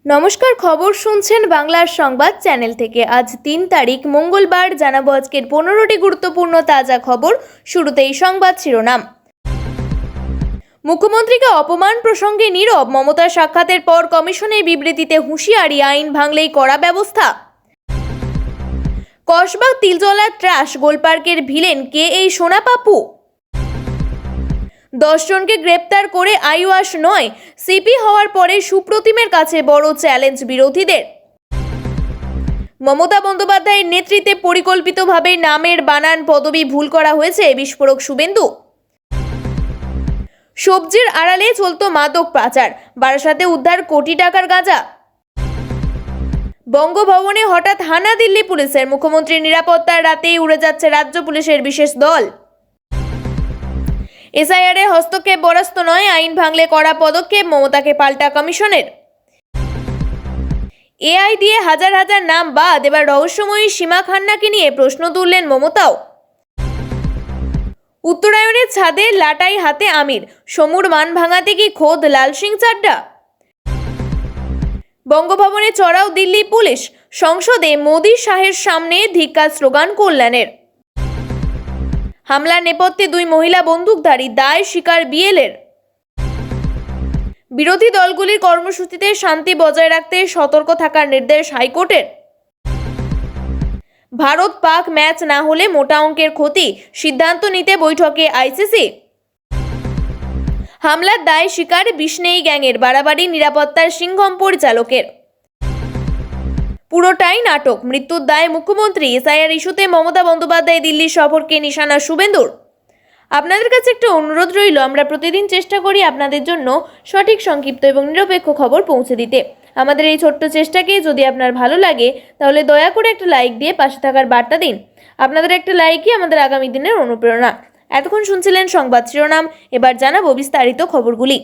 নমস্কার, খবর শুনছেন বাংলার সংবাদ চ্যানেল থেকে। আজ 3 তারিখ মঙ্গলবার, জানাবো আজকের 15টি গুরুত্বপূর্ণ তাজা খবর। শুরুতেই সংবাদ শিরোনাম। মুখ্যমন্ত্রীকে অপমান প্রসঙ্গে নীরব মমতার সাক্ষাতের পর কমিশনের বিবৃতিতে হুঁশিয়ারি, আইন ভাঙলেই কড়া ব্যবস্থা। কসবা তিলজলা ট্রাশ গোলপার্কের ভিলেন কে এই সোনা পাপ্পু? 10 জনকে গ্রেপ্তার করে আইওয়াস নয়, সিপি হওয়ার পরে সুপ্রতিমের কাছে বড় চ্যালেঞ্জ বিরোধীদের। মমতা বন্দ্যোপাধ্যায়ের নেতৃত্বে পরিকল্পিতভাবে নামের বানান পদবি ভুল করা হয়েছে, বিস্ফোরক শুভেন্দু। সবজির আড়ালে চলত মাদক পাচার, বারাসাতে উদ্ধার কোটি টাকার গাঁজা। বঙ্গভবনে হঠাৎ হানা দিল্লি পুলিশের, মুখ্যমন্ত্রীর নিরাপত্তার রাতেই উড়ে যাচ্ছে রাজ্য পুলিশের বিশেষ দল। এসআইআরে হস্তক্ষেপ বরাস্ত নয়, আইন ভাঙলে কড়া পদক্ষেপ, মমতাকে পাল্টা কমিশনের। এআই দিয়ে হাজার হাজার নাম বাদ, এবার রহস্যময়ী সীমা খান্নাকে নিয়ে প্রশ্ন তুললেন মমতাও। উত্তরায়ণের ছাদে লাটাই হাতে আমির, সমুর মান ভাঙাতে কি খোদ লাল সিং চাড্ডা? বঙ্গভবনে চড়াও দিল্লি পুলিশ, সংসদে মোদি শাহের সামনে ধিক্কার স্লোগান কল্যাণের। হামলার নেপথ্যে 2 মহিলা বন্দুকধারী, দায় স্বীকার বিএলএর। বিরোধী দলগুলির কর্মসূচিতে শান্তি বজায় রাখতে সতর্ক থাকার নির্দেশ হাইকোর্টের। ভারত পাক ম্যাচ না হলে মোটা অঙ্কের ক্ষতি, সিদ্ধান্ত নিতে বৈঠকে আইসিসি। হামলার দায় স্বীকার বিষ্ণেই গ্যাংয়ের, বাড়াবাড়ি নিরাপত্তার সিংঘম পরিচালকের। পুরোটাই নাটক, মৃত্যুর দায় মুখ্যমন্ত্রী। এসআইআর ইস্যুতে মমতা বন্দ্যোপাধ্যায় দিল্লির সফরকে নিশানা শুভেন্দুর। আপনাদের কাছে একটা অনুরোধ রইল, আমরা প্রতিদিন চেষ্টা করি আপনাদের জন্য সঠিক, সংক্ষিপ্ত এবং নিরপেক্ষ খবর পৌঁছে দিতে। আমাদের এই ছোট্ট চেষ্টাকে যদি আপনার ভালো লাগে তাহলে দয়া করে একটা লাইক দিয়ে পাশে থাকার বার্তা দিন। আপনাদের একটা লাইকই আমাদের আগামী দিনের অনুপ্রেরণা। এতক্ষণ শুনছিলেন সংবাদ শিরোনাম, এবার জানাবো বিস্তারিত খবরগুলি।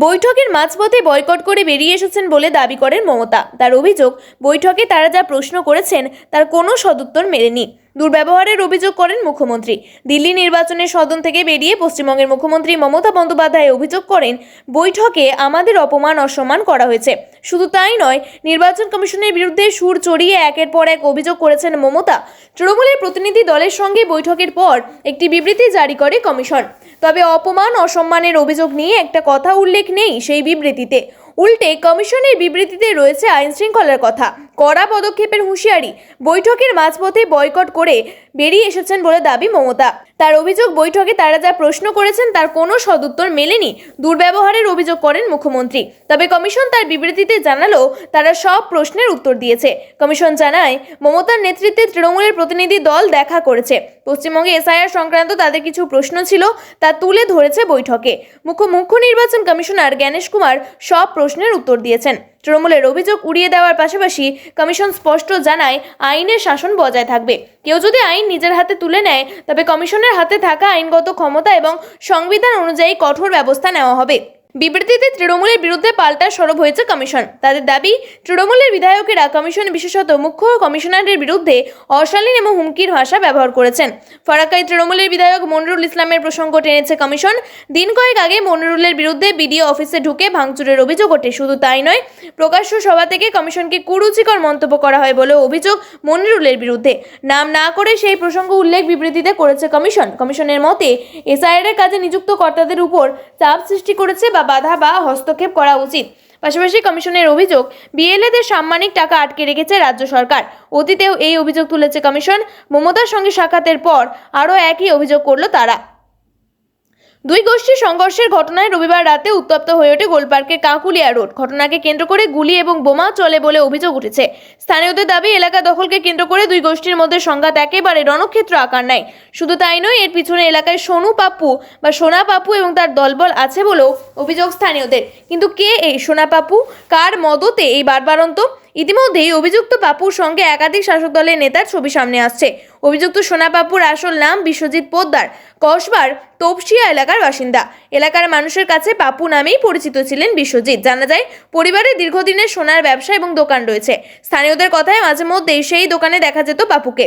বৈঠকের মাঝপথে বয়কট করে বেরিয়ে এসেছেন বলে দাবি করেন মমতা। তার অভিযোগ, বৈঠকে তারা যা প্রশ্ন করেছেন তার কোনো সদুত্তর মেলেনি। দুর্ব্যবহারের অভিযোগ করেন মুখ্যমন্ত্রী। দিল্লি নির্বাচনের সদন থেকে বেরিয়ে পশ্চিমবঙ্গের মুখ্যমন্ত্রী মমতা বন্দ্যোপাধ্যায় অভিযোগ করেন, বৈঠকে আমাদের অপমান অসম্মান করা হয়েছে। শুধু তাই নয়, নির্বাচন কমিশনের বিরুদ্ধে সুর চড়িয়ে একের পর এক অভিযোগ করেছেন মমতা। তৃণমূলের প্রতিনিধি দলের সঙ্গে বৈঠকের পর একটি বিবৃতি জারি করে কমিশন। তবে অপমান অসম্মানের অভিযোগ নিয়ে একটা কথা উল্লেখ নেই সেই বিবৃতিতে। উল্টে কমিশনের বিবৃতিতে রয়েছে আইন শৃঙ্খলার কথা, কড়া পদক্ষেপের হুঁশিয়ারি। বৈঠকের মাঝপথে বয়কট করে বেরিয়ে এসেছেন বলে দাবি মমতা। তার অভিযোগ, বৈঠকে তারা যা প্রশ্ন করেছেন তার কোনো সদুত্তর মেলেনি। দুর্ব্যবহারের অভিযোগ করেন মুখ্যমন্ত্রী। তবে কমিশন তার বিবৃতিতে জানালো তারা সব প্রশ্নের উত্তর দিয়েছে। কমিশন জানায়, মমতার নেতৃত্বে তৃণমূলের প্রতিনিধি দল দেখা করেছে। পশ্চিমবঙ্গে এসআইআর সংক্রান্ত তাদের কিছু প্রশ্ন ছিল, তা তুলে ধরেছে বৈঠকে। মুখ্য নির্বাচন কমিশনার জ্ঞানেশ কুমার সব প্রশ্নের উত্তর দিয়েছেন। তৃণমূলের অভিযোগ উড়িয়ে দেওয়ার পাশাপাশি কমিশন স্পষ্ট জানায়, আইনের শাসন বজায় থাকবে। কেউ যদি আইন নিজের হাতে তুলে নেয় তবে কমিশনের হাতে থাকা আইনগত ক্ষমতা এবং সংবিধান অনুযায়ী কঠোর ব্যবস্থা নেওয়া হবে। বিবৃতিতে তৃণমূলের বিরুদ্ধে পাল্টা সরব হয়েছে কমিশন। তাদের দাবি, তৃণমূলের বিধায়কেরা কমিশন, বিশেষত মুখ্য কমিশনারের বিরুদ্ধে অশালীন এবং হুমকির ভাষা ব্যবহার করেছেন। ফারাক্কায় তৃণমূলের বিধায়ক মনিরুল ইসলামের প্রসঙ্গ টেনেছে কমিশন। দিন কয়েক আগে মনিরুলের বিরুদ্ধে বিডিও অফিসে ঢুকে ভাঙচুরের অভিযোগ ওঠে। শুধু তাই নয়, প্রকাশ্য সভা থেকে কমিশনকে কুরুচিকর মন্তব্য করা হয় বলে অভিযোগ মনিরুলের বিরুদ্ধে। নাম না করে সেই প্রসঙ্গ উল্লেখ বিবৃতিতে করেছে কমিশন। কমিশনের মতে, এসআইআর কাজে নিযুক্ত কর্তাদের উপর চাপ সৃষ্টি করেছে বা বাধা বা হস্তক্ষেপ করা উচিত। পাশাপাশি কমিশনের অভিযোগ, বিএলএদের সাম্মানিক টাকা আটকে রেখেছে রাজ্য সরকার। অতীতেও এই অভিযোগ তুলেছে কমিশন। মমতার সঙ্গে সাক্ষাতের পর আরও একই অভিযোগ করল তারা। 2 গোষ্ঠীর সংঘর্ষের ঘটনায় রবিবার রাতে উত্তপ্ত হয়ে ওঠে গোলপার্কের কাকুলিয়া রোড। ঘটনাকে কেন্দ্র করে গুলি এবং বোমা চলে বলে অভিযোগ উঠেছে। স্থানীয়দের দাবি, এলাকা দখলকে কেন্দ্র করে 2 গোষ্ঠীর মধ্যে সংঘাত একেবারে রণক্ষেত্র আকার নেয়। শুধু তাই নয়, এর পিছনে এলাকায় সোনু পাপ্পু বা সোনা পাপ্পু এবং তার দলবল আছে বলেও অভিযোগ স্থানীয়দের। কিন্তু কে এই সোনা পাপ্পু, কার মদতে এই বাড়বাড়ন্ত? ইতিমধ্যেই অভিযুক্ত পাপ্পুর সঙ্গে একাধিক শাসক দলের নেতার ছবি সামনে আসছে। অভিযুক্ত সোনা পাপ্পুর আসল নাম বিশ্বজিৎ পোদ্দার, কসবার তপসিয়া এলাকার বাসিন্দা। এলাকার মানুষের কাছে পাপ্পু নামেই পরিচিত ছিলেন বিশ্বজিৎ। জানা যায়, পরিবারের দীর্ঘদিনের সোনার ব্যবসা এবং দোকান রয়েছে। স্থানীয়দের কথায় মাঝে মধ্যেই সেই দোকানে দেখা যেত পাপ্পুকে।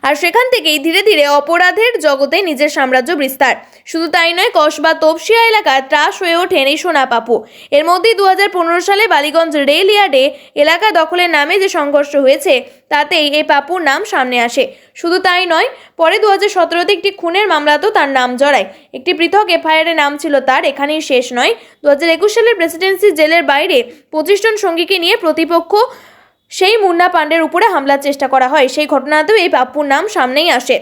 আর সেখান থেকেই ধীরে ধীরে অপরাধের জগতে নিজের সাম্রাজ্য বিস্তার। শুধু তাই নয়, কসবা তপসিয়া এলাকায় ত্রাস হয়ে ওঠেন এই সোনা পাপু। এর মধ্যেই 2015 সালে বালিগঞ্জ রেল ইয়ার্ডে এলাকা দখলের নামে যে সংঘর্ষ হয়েছে তাতেই এই পাপুর নাম সামনে আসে। শুধু তাই নয়, পরে 2017-তে একটি খুনের মামলাতেও তার নাম জড়ায়। একটি পৃথক এফআইআরে নাম ছিল তার। এখানেই শেষ নয়, 2021 সালের প্রেসিডেন্সি জেলের বাইরে 25 জন সঙ্গীকে নিয়ে প্রতিপক্ষ সেই মুন্না পান্ডের উপরে হামলার চেষ্টা করা হয়। সেই ঘটনাতেও এই পাপ্পুর নাম সামনেই আসে।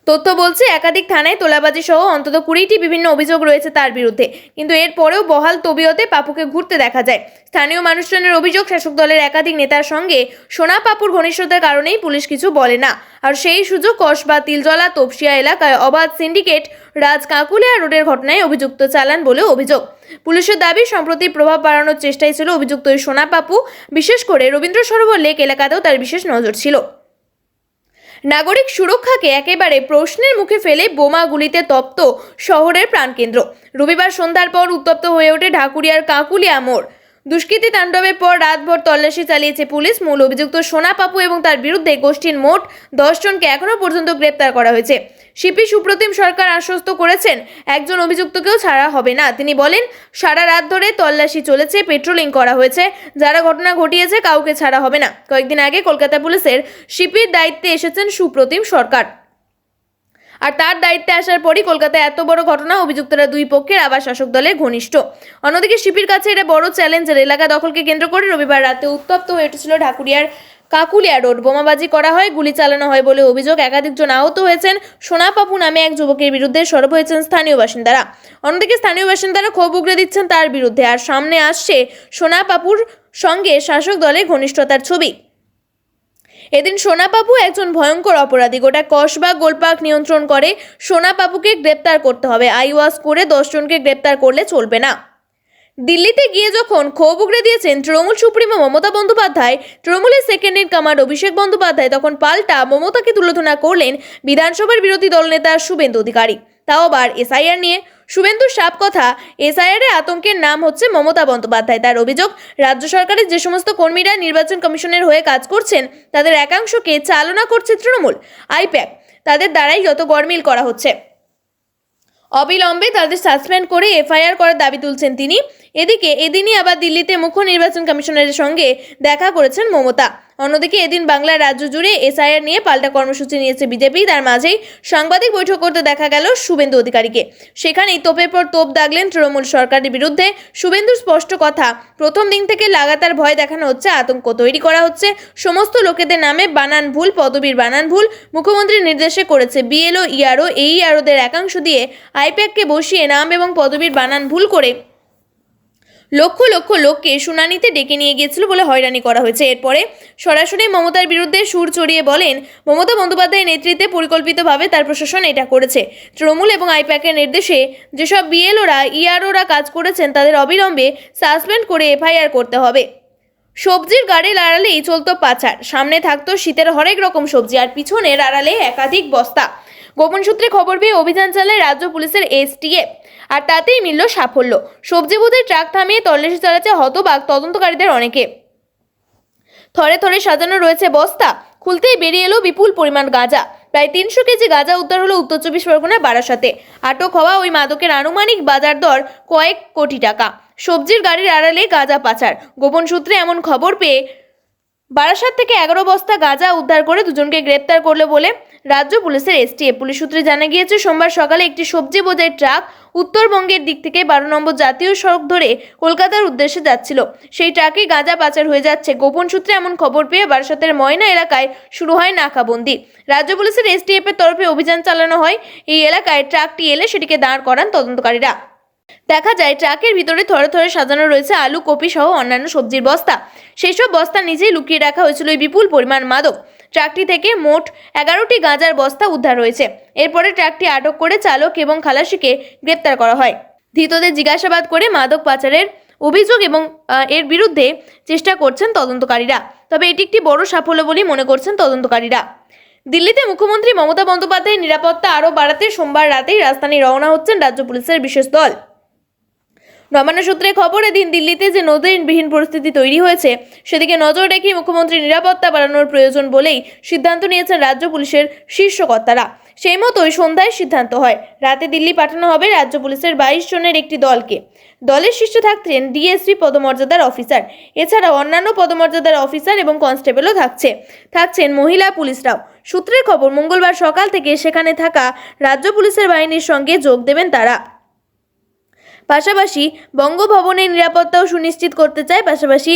তথ্য বলছে একাধিক থানায় তোলাবাজি সহ অন্তত 20টি বিভিন্ন অভিযোগ রয়েছে তার বিরুদ্ধে। কিন্তু এরপরেও বহাল তবিয়তে পাপুকে ঘুরতে দেখা যায়। স্থানীয় মানুষজনের অভিযোগ, শাসক দলের একাধিক নেতার সঙ্গে সোনা পাপুর ঘনিষ্ঠতার কারণেই পুলিশ কিছু বলে না। আর সেই সুযোগ কসবা তিলজলা তপসিয়া এলাকায় অবাধ সিন্ডিকেট রাজ কাকুলিয়া রোডের ঘটনায় অভিযুক্ত চালান বলে অভিযোগ। পুলিশের দাবি, সম্প্রতি প্রভাব বাড়ানোর চেষ্টাই ছিল অভিযুক্ত ওই সোনা পাপু। বিশেষ করে রবীন্দ্র সরোবর লেক এলাকাতেও তার বিশেষ নজর ছিল। নাগরিক সুরক্ষাকে একেবারে প্রশ্নের মুখে ফেলে বোমা গুলিতে তপ্ত শহরের প্রাণকেন্দ্র। রবিবার সন্ধ্যার পর উত্তপ্ত হয়ে ওঠে ঢাকুরিয়ার কাকুলিয়া মোড়। দুষ্কৃতী তাণ্ডবের পর রাতভর তল্লাশি চালিয়েছে পুলিশ। মূল অভিযুক্ত সোনা পাপু এবং তার বিরুদ্ধে গোষ্ঠীর মোট 10 জনকে এখনো পর্যন্ত গ্রেপ্তার করা হয়েছে। সিপি সুপ্রতিম সরকার আশ্বস্ত করেছেন একজন অভিযুক্তকেও ছাড়া হবে না। তিনি বলেন, সারা রাত ধরে তল্লাশি চলেছে, পেট্রোলিং করা হয়েছে, যারা ঘটনা ঘটিয়েছে কাউকে ছাড়া হবে না। কয়েকদিন আগে কলকাতা পুলিশের সিপির দায়িত্বে এসেছেন সুপ্রতিম সরকার। আর তার দায়িত্বে আসার পরই কলকাতায় এত বড় ঘটনা। অভিযুক্তরা দুই পক্ষের আবার শাসক দলের ঘনিষ্ঠ। অন্যদিকে সিপির কাছে এটা বড় চ্যালেঞ্জের এলাকা দখলকে কেন্দ্র করে রবিবার রাতে উত্তপ্ত হয়ে উঠেছিল ঢাকুরিয়ার কাকুলিয়া রোড। বোমাবাজি করা হয়, গুলি চালানো হয় বলে অভিযোগ। একাধিক জন আহত হয়েছেন। সোনা পাপু নামে এক যুবকের বিরুদ্ধে সরব হয়েছেন স্থানীয় বাসিন্দারা। অন্যদিকে স্থানীয় বাসিন্দারা ক্ষোভ উগরে দিচ্ছেন তার বিরুদ্ধে। আর সামনে আসছে সোনা পাপুর সঙ্গে শাসক দলের ঘনিষ্ঠতার ছবি। এদিন সোনা পাপু একজন ভয়ঙ্কর অপরাধী। গোটা কসবা গোলপার্ক নিয়ন্ত্রণ করে। সোনা পাপুকে গ্রেপ্তার করতে হবে। আইওয়াস করে 10 জনকে গ্রেপ্তার করলে চলবে না। দিল্লিতে গিয়ে যখন ক্ষোভ উগরে দিয়েছেন তৃণমূল সুপ্রিমো মমতা বন্দ্যোপাধ্যায়, তৃণমূলের second in command Abhishek Bandyopadhyay, তখন পাল্টা মমতাকে তুলোধনা করলেন বিধানসভার বিরোধী দলনেতা শুভেন্দু অধিকারী। তাও আবার এসআইআর নিয়ে। শুভেন্দুর সাপ কথা, এসআইআর আতঙ্কের নাম হচ্ছে মমতা বন্দ্যোপাধ্যায়। তার অভিযোগ, রাজ্য সরকারের যে সমস্ত কর্মীরা নির্বাচন কমিশনের হয়ে কাজ করছেন তাদের একাংশকে চালনা করছে তৃণমূল, আইপ্যাক। তাদের দ্বারাই যত গরমিল করা হচ্ছে। অবিলম্বে তাদের সাসপেন্ড করে এফআইআর করার দাবি তুলছেন তিনি। এদিকে এদিনই আবার দিল্লিতে মুখ্য নির্বাচন কমিশনারের সঙ্গে দেখা করেছেন মমতা। অন্যদিকে এদিন বাংলার রাজ্য জুড়ে এসআইআর নিয়ে পাল্টা কর্মসূচি নিয়েছে বিজেপি। তার মাঝেই সাংবাদিক বৈঠক করতে দেখা গেল শুভেন্দু অধিকারীকে। সেখানেই তোপের পর তোপ দাগলেন তৃণমূল সরকারের বিরুদ্ধে। শুভেন্দুর স্পষ্ট কথা, প্রথম দিন থেকে লাগাতার ভয় দেখানো হচ্ছে, আতঙ্ক তৈরি করা হচ্ছে। সমস্ত লোকেদের নামে বানান ভুল, পদবীর বানান ভুল মুখ্যমন্ত্রীর নির্দেশে করেছে। বিএলও, ইআরও, এইআরওদের একাংশ দিয়ে আইপ্যাককে বসিয়ে নাম এবং পদবীর বানান ভুল করে লক্ষ লক্ষ লোককে শুনানিতে ডেকে নিয়ে গিয়েছিল বলে হয়রানি করা হয়েছে। এরপরে সরাসরি মমতার বিরুদ্ধে সুর চড়িয়ে বলেন, মমতা বন্দ্যোপাধ্যায়ের নেতৃত্বে পরিকল্পিতভাবে তার প্রশাসন এটা করেছে। তৃণমূল এবং আইপ্যাকের নির্দেশে যেসব বিএলওরা, ইআরওরা কাজ করেছেন তাদের অবিলম্বে সাসপেন্ড করে এফআইআর করতে হবে। সবজির গাড়ির আড়ালেই চলতো পাচার। সামনে থাকতো শীতের হরেক রকম সবজি, আর পিছনের আড়ালে একাধিক বস্তা। গোপন সূত্রে খবর পেয়ে অভিযান চালায় রাজ্য পুলিশের এসটিএফ। আর তাতেই মিলল সাফল্য। সবজি বোঝাই ট্রাক থামিয়ে তল্লাশি চালাচ্ছে হতবাক তদন্তকারীদের অনেকে। থরে থরে সাজানো রয়েছে বস্তা। খুলতেই বেরিয়ে এলো বিপুল পরিমাণ গাঁজা। প্রায় 300 কেজি গাঁজা উদ্ধার হলো উত্তর 24 পরগনার বারাসাতে। আটক হওয়া ওই মাদকের আনুমানিক বাজার দর কয়েক কোটি টাকা। সবজির গাড়ির আড়ালে গাঁজা পাচার। গোপন সূত্রে এমন খবর পেয়ে বারাসাত থেকে 11 বস্তা গাঁজা উদ্ধার করে দুজনকে গ্রেপ্তার করলো বলে রাজ্য পুলিশের এসটিএফ। পুলিশ সূত্রে জানা গিয়েছে, সোমবার সকালে একটি সবজি বোঝাই ট্রাক উত্তরবঙ্গের দিক থেকে 12 নম্বর জাতীয় সড়ক ধরে কলকাতার উদ্দেশ্যে যাচ্ছিল। সেই ট্রাকে গাঁজা পাচার হয়ে যাচ্ছে। গোপন সূত্রে এমন খবর পেয়ে বারাসাতের ময়না এলাকায় শুরু হয় নাকাবন্দি। রাজ্য পুলিশের এসটিএফ এর তরফে অভিযান চালানো হয়। এই এলাকায় ট্রাকটি এলে সেটিকে দাঁড় করান তদন্তকারীরা। দেখা যায় ট্রাকের ভিতরে থরে থরে সাজানো রয়েছে আলু, কপি সহ অন্যান্য সবজির বস্তা। সেই সব বস্তা নিজেই লুকিয়ে রাখা হয়েছিল এই বিপুল পরিমাণ মাদক। ট্রাকটি থেকে মোট 11টি গাঁজার বস্তা উদ্ধার হয়েছে। এরপরে ট্রাকটি আটক করে চালক এবং খালাসিকে গ্রেপ্তার করা হয়। ধৃতদের জিজ্ঞাসাবাদ করে মাদক পাচারের অভিযোগ এবং এর বিরুদ্ধে চেষ্টা করছেন তদন্তকারীরা। তবে এটি একটি বড় সাফল্য বলেই মনে করছেন তদন্তকারীরা। দিল্লিতে মুখ্যমন্ত্রী মমতা বন্দ্যোপাধ্যায়ের নিরাপত্তা আরও বাড়াতে সোমবার রাতেই রাজধানী রওনা হচ্ছেন রাজ্য পুলিশের বিশেষ দল। নবান্ন সূত্রে খবর, এদিন দিল্লিতে যে নজিরবিহীন পরিস্থিতি তৈরি হয়েছে সেদিকে নজর রেখে মুখ্যমন্ত্রী নিরাপত্তা বাড়ানোর প্রয়োজন বলেই সিদ্ধান্ত নিয়েছেন রাজ্য পুলিশের শীর্ষ কর্তারা। সেই মতোই সন্ধ্যায় সিদ্ধান্ত হয়, রাতে দিল্লি পাঠানো হবে রাজ্য পুলিশের 22 জনের একটি দলকে। দলের শীর্ষে থাকছেন ডিএসপি পদমর্যাদার অফিসার, এছাড়াও অন্যান্য পদমর্যাদার অফিসার এবং কনস্টেবলও থাকছেন মহিলা পুলিশরাও। সূত্রের খবর, মঙ্গলবার সকাল থেকে সেখানে থাকা রাজ্য পুলিশের বাহিনীর সঙ্গে যোগ দেবেন তারা। পাশাপাশি বঙ্গভবনের নিরাপত্তাও সুনিশ্চিত করতে চায়। পাশাপাশি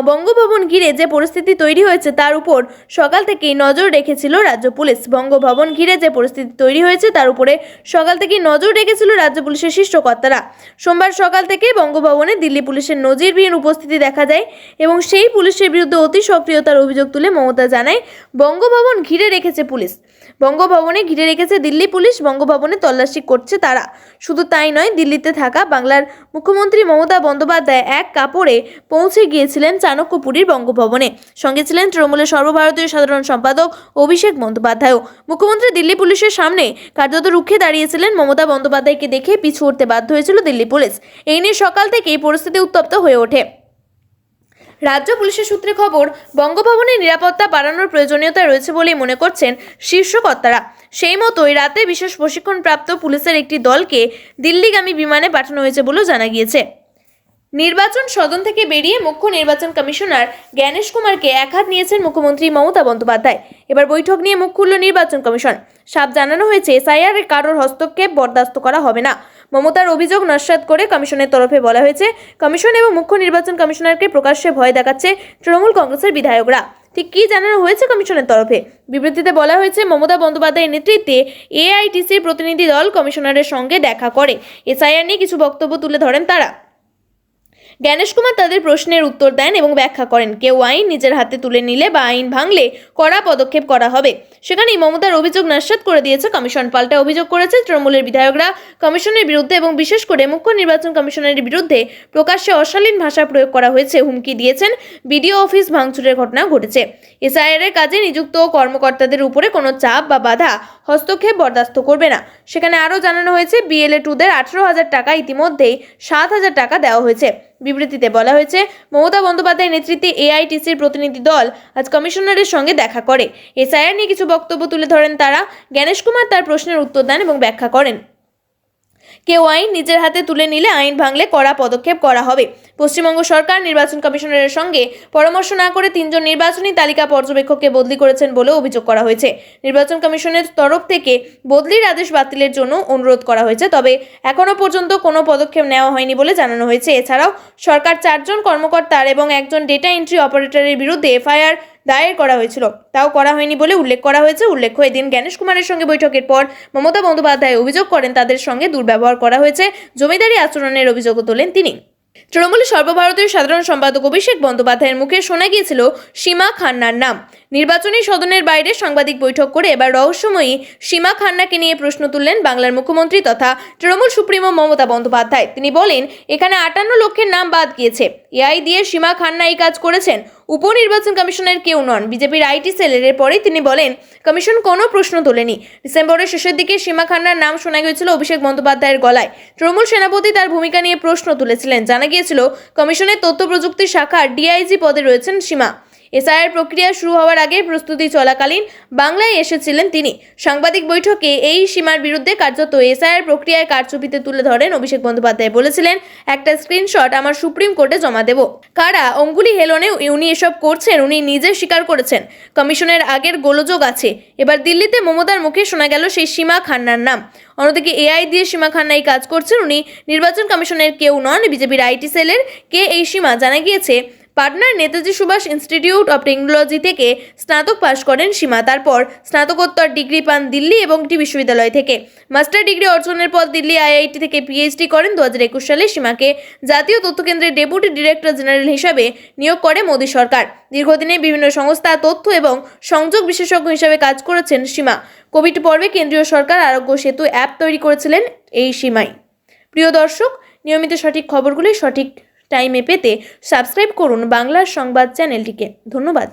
বঙ্গভবন ঘিরে যে পরিস্থিতি তৈরি হয়েছে তার উপর সকাল থেকেই নজর রেখেছিল রাজ্য পুলিশ। বঙ্গভবন ঘিরে যে পরিস্থিতি তৈরি হয়েছে তার উপরে সকাল থেকেই নজর রেখেছিল রাজ্য পুলিশের শীর্ষ কর্তারা। সোমবার সকাল থেকে বঙ্গভবনে দিল্লি পুলিশের নজিরবিহীন উপস্থিতি দেখা যায় এবং সেই পুলিশের বিরুদ্ধে অতি সক্রিয়তার অভিযোগ তুলে মমতা জানায়, বঙ্গভবন ঘিরে রেখেছে পুলিশ, বঙ্গভবনে ঘিরে রেখেছে দিল্লি পুলিশ, বঙ্গভবনে তল্লাশি করছে তারা। শুধু তাই নয়, দিল্লিতে থাকা বাংলার মুখ্যমন্ত্রী মমতা বন্দ্যোপাধ্যায় এক কাপড়ে পৌঁছে গিয়েছিলেন চাণক্যপুরীর বঙ্গভবনে। সঙ্গে ছিলেন তৃণমূলের সর্বভারতীয় সাধারণ সম্পাদক অভিষেক বন্দ্যোপাধ্যায়ও। মুখ্যমন্ত্রী দিল্লি পুলিশের সামনে কার্যত রুখে দাঁড়িয়েছিলেন। মমতা বন্দ্যোপাধ্যায়কে দেখে পিছু হটতে বাধ্য হয়েছিল দিল্লি পুলিশ। এই নিয়ে সকাল থেকেই পরিস্থিতি উত্তপ্ত হয়ে ওঠে। রাজ্য পুলিশের সূত্রে খবর, বঙ্গভবনের নিরাপত্তা বাড়ানোর প্রয়োজনীয়তা রয়েছে বলেই মনে করছেন শীর্ষ কর্তারা। সেই মতোই রাতে বিশেষ প্রশিক্ষণপ্রাপ্ত পুলিশের একটি দলকে দিল্লিগামী বিমানে পাঠানো হয়েছে বলেও জানা গিয়েছে। নির্বাচন সদন থেকে বেরিয়ে মুখ্য নির্বাচন কমিশনার জ্ঞানেশ কুমারকে একহাত নিয়েছেন মুখ্যমন্ত্রী মমতা বন্দ্যোপাধ্যায়। এবার বৈঠক নিয়ে মুখ খুলল নির্বাচন কমিশন। সাফ জানানো হয়েছে, এসআইআর এর কারোর হস্তক্ষেপ বরদাস্ত করা হবে না। মমতার অভিযোগ নস্যাৎ করে কমিশনের তরফে বলা হয়েছে, কমিশন এবং মুখ্য নির্বাচন কমিশনারকে প্রকাশ্যে ভয় দেখাচ্ছে তৃণমূল কংগ্রেসের বিধায়করা। ঠিক কী জানানো হয়েছে কমিশনের তরফে? বিবৃতিতে বলা হয়েছে, মমতা বন্দ্যোপাধ্যায়ের নেতৃত্বে এআইটিসির প্রতিনিধি দল কমিশনারের সঙ্গে দেখা করে এসআইআর নিয়ে কিছু বক্তব্য তুলে ধরেন তারা। জ্ঞানেশ কুমার তাদের প্রশ্নের উত্তর দেন এবং ব্যাখ্যা করেন, কেউ আইন নিজের হাতে তুলে নিলে বা আইন ভাঙলে কড়া পদক্ষেপ করা হবে। সেখানেই মমতার অভিযোগ নস্যাৎ করে দিয়েছে কমিশন। পাল্টা অভিযোগ করেছে তৃণমূলের বিধায়করা কমিশনের বিরুদ্ধে এবং বিশেষ করে মুখ্য নির্বাচন কমিশনের বিরুদ্ধে প্রকাশ্যে অশালীন ভাষা প্রয়োগ করা হয়েছে, হুমকি দিয়েছেন, বিডিও অফিস ভাঙচুরের ঘটনা ঘটেছে। এসআইআর এর কাজে নিযুক্ত কর্মকর্তাদের উপরে কোনো চাপ বা বাধা হস্তক্ষেপ বরদাস্ত করবে না। সেখানে আরও জানানো হয়েছে, বিএলএ 2দের 18,000 টাকা, ইতিমধ্যেই 7,000 টাকা দেওয়া হয়েছে। বিবৃতিতে বলা হয়েছে, মমতা বন্দ্যোপাধ্যায়ের নেতৃত্বে এআইটিসির প্রতিনিধি দল আজ কমিশনারের সঙ্গে দেখা করে। এসআইআর নিয়ে কিছু বক্তব্য তুলে ধরেন তারা। জ্ঞানেশ কুমার তার প্রশ্নের উত্তর দেন এবং ব্যাখ্যা করেন, কেউ আইন নিজের হাতে তুলে নিলে আইন ভাঙলে কড়া পদক্ষেপ করা হবে। পশ্চিমবঙ্গ সরকার নির্বাচন কমিশনারের সঙ্গে পরামর্শ না করে 3 জন নির্বাচনী তালিকা পর্যবেক্ষককে বদলি করেছেন বলে অভিযোগ করা হয়েছে। নির্বাচন কমিশনের তরফ থেকে বদলির আদেশ বাতিলের জন্য অনুরোধ করা হয়েছে, তবে এখনো পর্যন্ত কোনো পদক্ষেপ নেওয়া হয়নি বলে জানানো হয়েছে। এছাড়াও সরকার 4 জন কর্মকর্তার এবং 1 জন ডেটা এন্ট্রি অপারেটরের বিরুদ্ধে এফআইআর দায়ের করা হয়েছিল, তাও করা হয়নি বলে উল্লেখ করা হয়েছে। উল্লেখ্য, এদিন জ্ঞানেশ কুমারের সঙ্গে বৈঠকের পর মমতা বন্দ্যোপাধ্যায় অভিযোগ করেন তাদের সঙ্গে দুর্ব্যবহার করা হয়েছে, জমিদারি আচরণের অভিযোগও তোলেন তিনি। তৃণমূলের সর্বভারতীয় সাধারণ সম্পাদক অভিষেক বন্দ্যোপাধ্যায়ের মুখে শোনা গিয়েছিল সীমা খান্নার নাম। নির্বাচনী সদনের বাইরে সাংবাদিক বৈঠক করে এবার রহস্যময়ী সীমা খান্নাকে নিয়ে প্রশ্ন তুললেন বাংলার মুখ্যমন্ত্রী তথা তৃণমূল সুপ্রিমো মমতা বন্দ্যোপাধ্যায়। তিনি বলেন, এখানে 58 লক্ষের নাম বাদ গিয়েছে। এআই দিয়ে সীমা খান্না এই কাজ করেছেন, উপনির্বাচন কমিশনের কেউ নন। বিজেপির আইটি সেলের পরে তিনি বলেন, কমিশন কোনো প্রশ্ন তোলেনি। ডিসেম্বরের শেষের দিকে সীমা খান্নার নাম শোনা গিয়েছিল অভিষেক বন্দ্যোপাধ্যায়ের গলায়। তৃণমূল সেনাপতি তার ভূমিকা নিয়ে প্রশ্ন তুলেছিলেন। জানা গিয়েছিল, কমিশনের তথ্য প্রযুক্তি শাখার ডিআইজি পদে রয়েছেন সীমা। এসআইআর প্রক্রিয়া শুরু হওয়ার আগে প্রস্তুতি চলাকালীন বাংলায় এসেছিলেন তিনি। সাংবাদিক বৈঠকে এই সীমার বিরুদ্ধে কার্যত এসআইআর প্রক্রিয়ায় কারচুপিতে তুলে ধরেন অভিষেক বন্দ্যোপাধ্যায়। বলেছিলেন, একটা স্ক্রিনশট আমার সুপ্রিম কোর্টে জমা দেব। কারা অঙ্গুলি হেলনে উনি এসব করছেন উনি নিজে স্বীকার করেছেন। কমিশনের আগের গোলযোগ আছে। এবার দিল্লিতে মমতার মুখে শোনা গেল সেই সীমা খান্নার নাম। অন্যদিকে এআই দিয়ে সীমা খান্না এই কাজ করছেন, উনি নির্বাচন কমিশনের কেউ নন। বিজেপির আইটি সেলের কে এই সীমা? জানা গিয়েছে, পাটনার Netaji Subhas institute of technology থেকে স্নাতক পাশ করেন সীমা। তারপর স্নাতকোত্তর ডিগ্রি পান দিল্লি এবং একটি বিশ্ববিদ্যালয় থেকে। মাস্টার ডিগ্রি অর্জনের পর দিল্লি আইআইটি থেকে পিএইচডি করেন। 2021 সালে সীমাকে জাতীয় তথ্য কেন্দ্রের ডেপুটি ডিরেক্টর জেনারেল হিসাবে নিয়োগ করে মোদী সরকার। দীর্ঘদিনে বিভিন্ন সংস্থা, তথ্য এবং সংযোগ বিশেষজ্ঞ হিসাবে কাজ করেছেন সীমা। কোভিড পর্বে কেন্দ্রীয় সরকার আরোগ্য সেতু অ্যাপ তৈরি করেছিলেন এই সীমাই। প্রিয় দর্শক, নিয়মিত সঠিক খবরগুলি সঠিক টাইমে পেতে সাবস্ক্রাইব করুন বাংলার সংবাদ চ্যানেলটিকে। ধন্যবাদ।